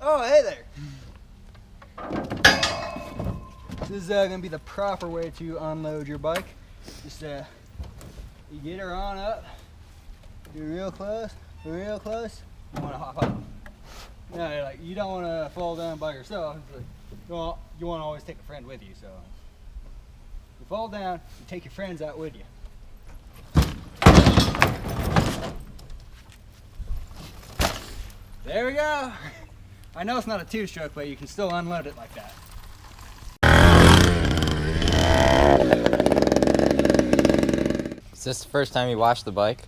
Oh, hey there. This is gonna be the proper way to unload your bike. Just you get her on up, do real close, real close. You want to hop up. No, like you don't want to fall down by yourself. It's like, you want to always take a friend with you. So you fall down, you take your friends out with you. There we go. I know it's not a two-stroke, but you can still unload it like that. Is this the first time you washed the bike?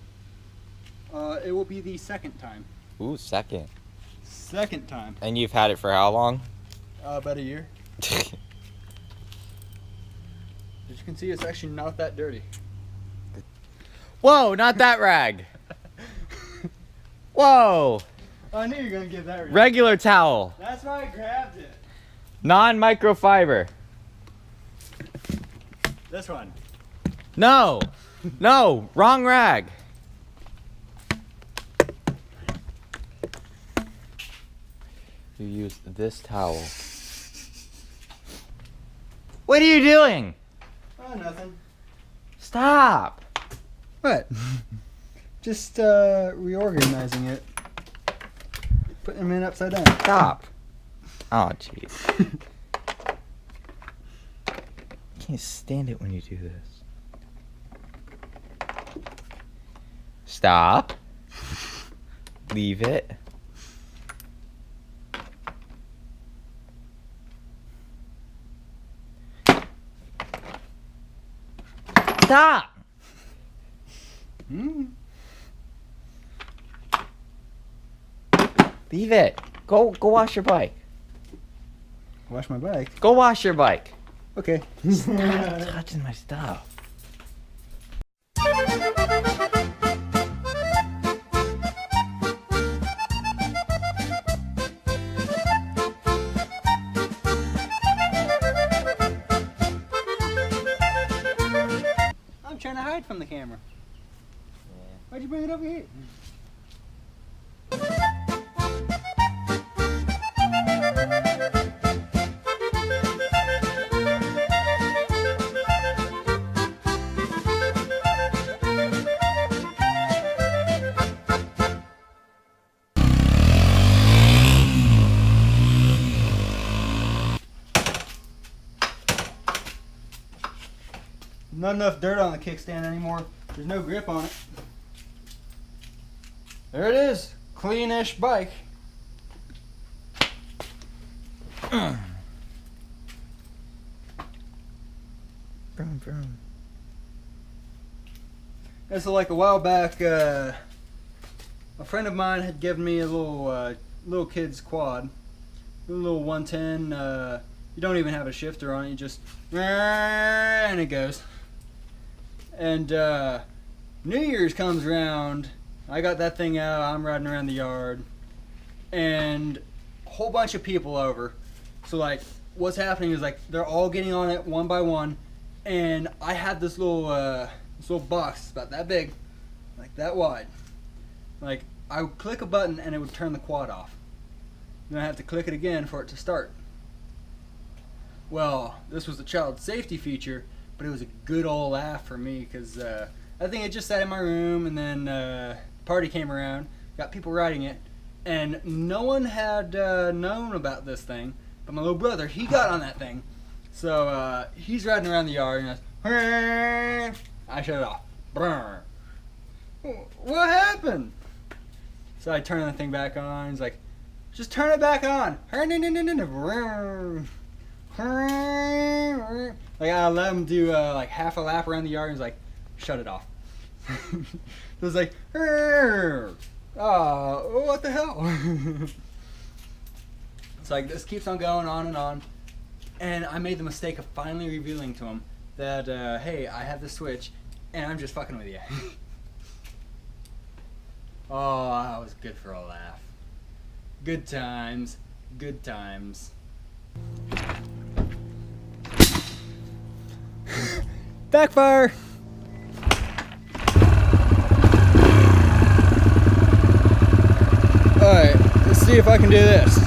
It will be the second time. Ooh, second. Second time. And you've had it for how long? About a year. As you can see, it's actually not that dirty. Whoa, not that rag. Whoa. I knew you were gonna get that. Regular towel. That's why I grabbed it. Non-microfiber. This one. No. No, wrong rag. You use this towel. What are you doing? Oh, nothing. Stop. What? Just reorganizing it. Putting them in upside down. Stop. Oh, jeez. Can't stand it when you do this. Stop. Leave it. Stop. Leave it. Go wash your bike. Wash my bike. Go wash your bike. Okay. Stop touching my stuff. I'm trying to hide from the camera. Why'd you bring it over here? Not enough dirt on the kickstand anymore. There's no grip on it. There it is. Cleanish bike. Vroom, vroom. This is like a while back. A friend of mine had given me a little kid's quad, a little 110. You don't even have a shifter on it. You just and it goes. And New Year's comes around. I got that thing out. I'm riding around the yard, and a whole bunch of people over. So like, what's happening is like they're all getting on it one by one, and I had this little box. It's about that big, like that wide. Like I would click a button and it would turn the quad off. Then I have to click it again for it to start. Well, this was a child safety feature, but it was a good old laugh for me because I think it just sat in my room, and then party came around, got people riding it, and no one had known about this thing, but my little brother, he got on that thing. So he's riding around the yard, and I shut it off. Brr. What happened? So I turn the thing back on. He's like, just turn it back on. Like I let him do like half a lap around the yard, and he's like, shut it off. So it's like, oh, what the hell? It's like this keeps on going on and on, and I made the mistake of finally revealing to him that hey, I have the switch, and I'm just fucking with you. Oh, that was good for a laugh. Good times, good times. Backfire! Alright, let's see if I can do this.